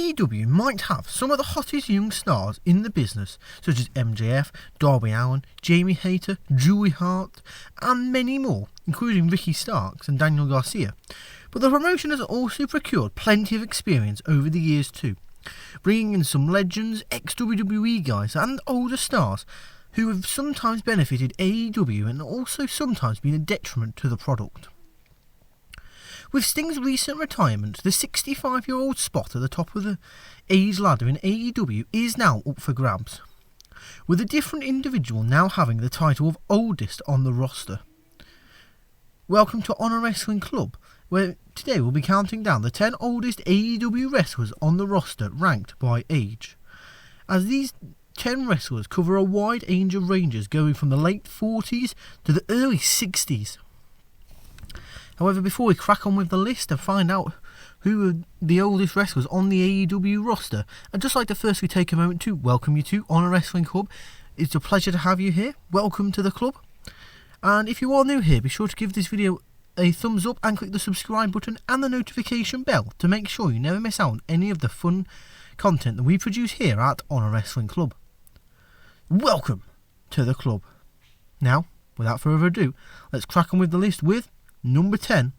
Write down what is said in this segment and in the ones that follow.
AEW might have some of the hottest young stars in the business, such as MJF, Darby Allin, Jamie Hayter, Julie Hart, and many more, including Ricky Starks and Daniel Garcia. But the promotion has also procured plenty of experience over the years too, bringing in some legends, ex-WWE guys and older stars who have sometimes benefited AEW and also sometimes been a detriment to the product. With Sting's recent retirement, the 65-year-old spot at the top of the age ladder in AEW is now up for grabs, with a different individual now having the title of Oldest on the roster. Welcome to Honor Wrestling Club, where today we'll be counting down the 10 oldest AEW wrestlers on the roster ranked by age, as these 10 wrestlers cover a wide range of ranges going from the late 40s to the early 60s. However, before we crack on with the list and find out who are the oldest wrestlers on the AEW roster, I'd just like to firstly take a moment to welcome you to Honor Wrestling Club. It's a pleasure to have you here. Welcome to the club. And if you are new here, be sure to give this video a thumbs up and click the subscribe button and the notification bell to make sure you never miss out on any of the fun content that we produce here at Honor Wrestling Club. Welcome to the club. Now, without further ado, let's crack on with the list with number 10,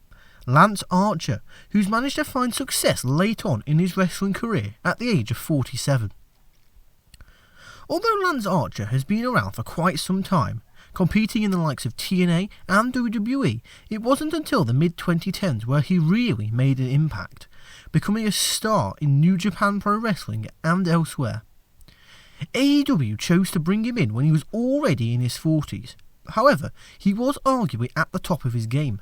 Lance Archer, who's managed to find success late on in his wrestling career at the age of 47. Although Lance Archer has been around for quite some time, competing in the likes of TNA and WWE, it wasn't until the mid-2010s where he really made an impact, becoming a star in New Japan Pro Wrestling and elsewhere. AEW chose to bring him in when he was already in his 40s. However, he was arguably at the top of his game.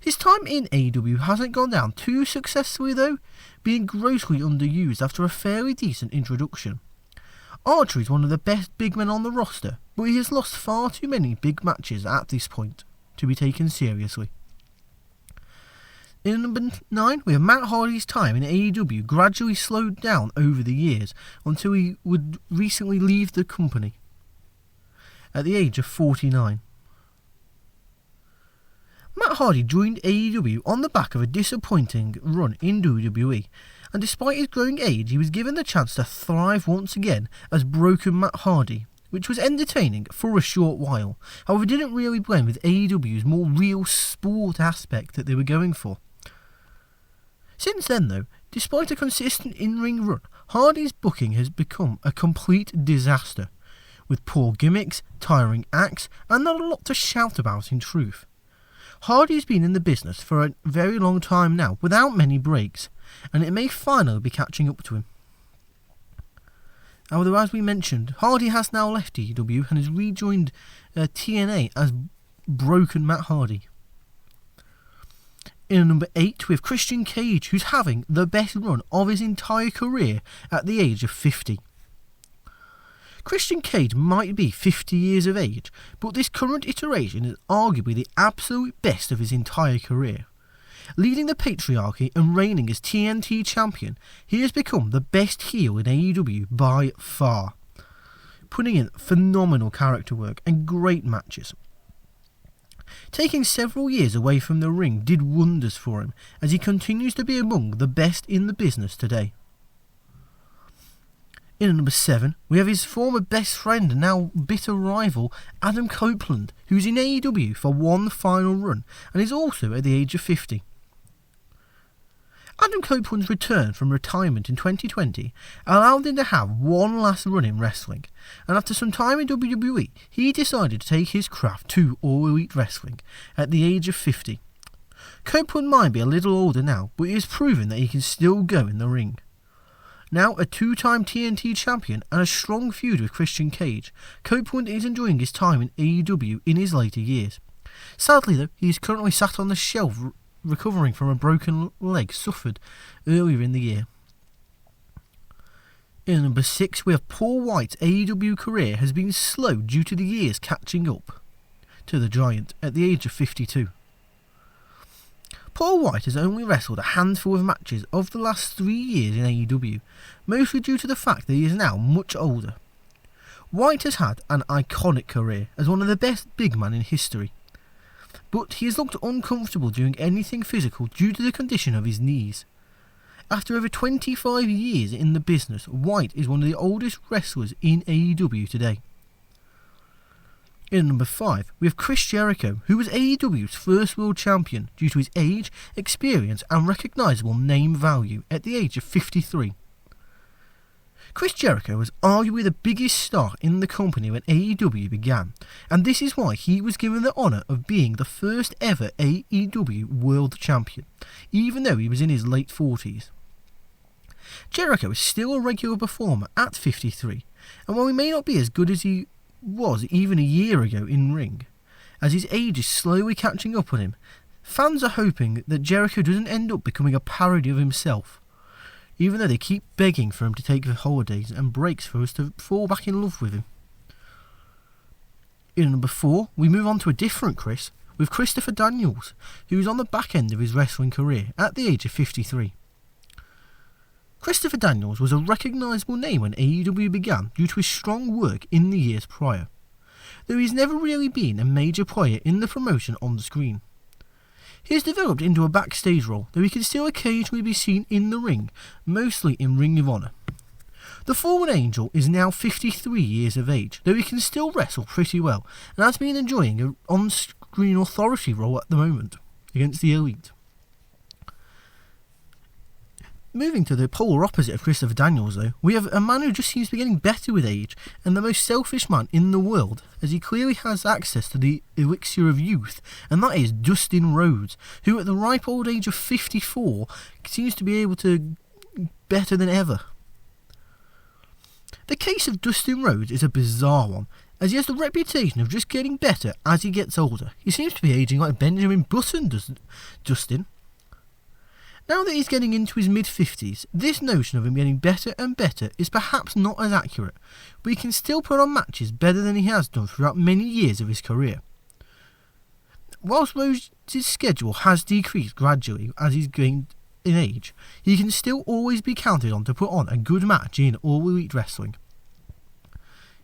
His time in AEW hasn't gone down too successfully though, being grossly underused after a fairly decent introduction. Archer is one of the best big men on the roster, but he has lost far too many big matches at this point to be taken seriously. In number 9, we have Matt Hardy's time in AEW gradually slowed down over the years until he would recently leave the company at the age of 49. Matt Hardy joined AEW on the back of a disappointing run in WWE, and despite his growing age, he was given the chance to thrive once again as Broken Matt Hardy, which was entertaining for a short while. However, didn't really blend with AEW's more real sport aspect that they were going for. Since then though, despite a consistent in-ring run, Hardy's booking has become a complete disaster, with poor gimmicks, tiring acts, and not a lot to shout about in truth. Hardy's been in the business for a very long time now, without many breaks, and it may finally be catching up to him. Although, as we mentioned, Hardy has now left AEW and has rejoined TNA as Broken Matt Hardy. In number 8, we have Christian Cage, who's having the best run of his entire career at the age of 50. Christian Cage might be 50 years of age, but this current iteration is arguably the absolute best of his entire career. Leading the patriarchy and reigning as TNT champion, he has become the best heel in AEW by far, putting in phenomenal character work and great matches. Taking several years away from the ring did wonders for him, as he continues to be among the best in the business today. In number 7, we have his former best friend and now bitter rival, Adam Copeland, who's in AEW for one final run and is also at the age of 50. Adam Copeland's return from retirement in 2020 allowed him to have one last run in wrestling, and after some time in WWE, he decided to take his craft to All Elite Wrestling at the age of 50. Copeland might be a little older now, but he has proven that he can still go in the ring. Now a two-time TNT champion and a strong feud with Christian Cage, Copeland is enjoying his time in AEW in his later years. Sadly though, he is currently sat on the shelf recovering from a broken leg suffered earlier in the year. In number 6, we have Paul White's AEW career has been slow due to the years catching up to the Giant at the age of 52. Paul White has only wrestled a handful of matches of the last 3 years in AEW, mostly due to the fact that he is now much older. White has had an iconic career as one of the best big men in history, but he has looked uncomfortable doing anything physical due to the condition of his knees. After over 25 years in the business, White is one of the oldest wrestlers in AEW today. In number 5, we have Chris Jericho, who was AEW's first world champion due to his age, experience and recognisable name value at the age of 53. Chris Jericho was arguably the biggest star in the company when AEW began, and this is why he was given the honour of being the first ever AEW World Champion, even though he was in his late 40s. Jericho is still a regular performer at 53, and while he may not be as good as he was even a year ago in ring, as his age is slowly catching up on him, fans are hoping that Jericho doesn't end up becoming a parody of himself, even though they keep begging for him to take holidays and breaks for us to fall back in love with him. In number 4, we move on to a different Chris, with Christopher Daniels, who is on the back end of his wrestling career at the age of 53. Christopher Daniels was a recognisable name when AEW began due to his strong work in the years prior, though he's never really been a major player in the promotion on the screen. He has developed into a backstage role, though he can still occasionally be seen in the ring, mostly in Ring of Honor. The Fallen Angel is now 53 years of age, though he can still wrestle pretty well, and has been enjoying an on-screen authority role at the moment, against the Elite. Moving to the polar opposite of Christopher Daniels though, we have a man who just seems to be getting better with age, and the most selfish man in the world, as he clearly has access to the elixir of youth, and that is Dustin Rhodes, who at the ripe old age of 54 seems to be able to better than ever. The case of Dustin Rhodes is a bizarre one, as he has the reputation of just getting better as he gets older. He seems to be aging like Benjamin Button, does Dustin. Now that he's getting into his mid-50s, this notion of him getting better and better is perhaps not as accurate, but he can still put on matches better than he has done throughout many years of his career. Whilst Rhodes' schedule has decreased gradually as he's gained in age, he can still always be counted on to put on a good match in All Elite Wrestling.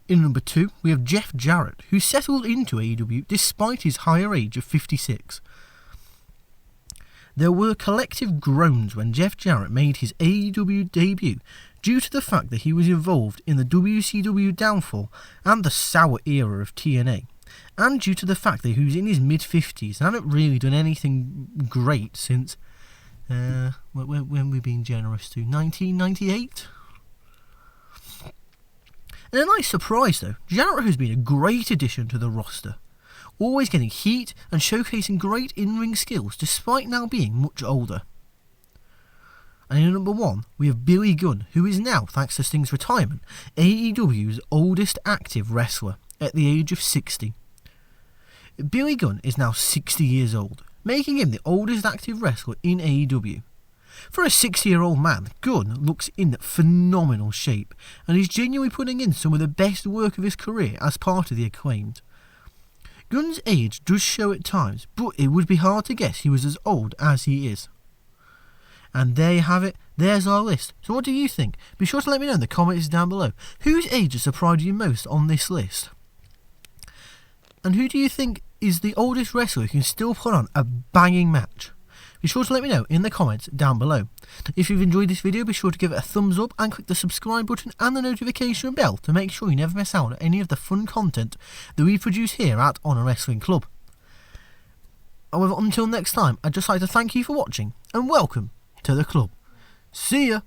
In number 2, we have Jeff Jarrett, who settled into AEW despite his higher age of 56. There were collective groans when Jeff Jarrett made his AEW debut due to the fact that he was involved in the WCW downfall and the sour era of TNA, and due to the fact that he was in his mid-50s and hadn't really done anything great since, when we're being generous to, 1998? And a nice surprise though, Jarrett has been a great addition to the roster, always getting heat and showcasing great in-ring skills despite now being much older. And in number 1, we have Billy Gunn, who is now, thanks to Sting's retirement, AEW's oldest active wrestler at the age of 60. Billy Gunn is now 60 years old, making him the oldest active wrestler in AEW. For a 60-year-old man, Gunn looks in phenomenal shape, and is genuinely putting in some of the best work of his career as part of the Acclaimed. Gunn's age does show at times, but it would be hard to guess he was as old as he is. And there you have it, there's our list. So what do you think? Be sure to let me know in the comments down below. Whose age has surprised you most on this list? And who do you think is the oldest wrestler who can still put on a banging match? Be sure to let me know in the comments down below. If you've enjoyed this video, be sure to give it a thumbs up and click the subscribe button and the notification bell to make sure you never miss out on any of the fun content that we produce here at Honor Wrestling Club. However, until next time, I'd just like to thank you for watching and welcome to the club. See ya!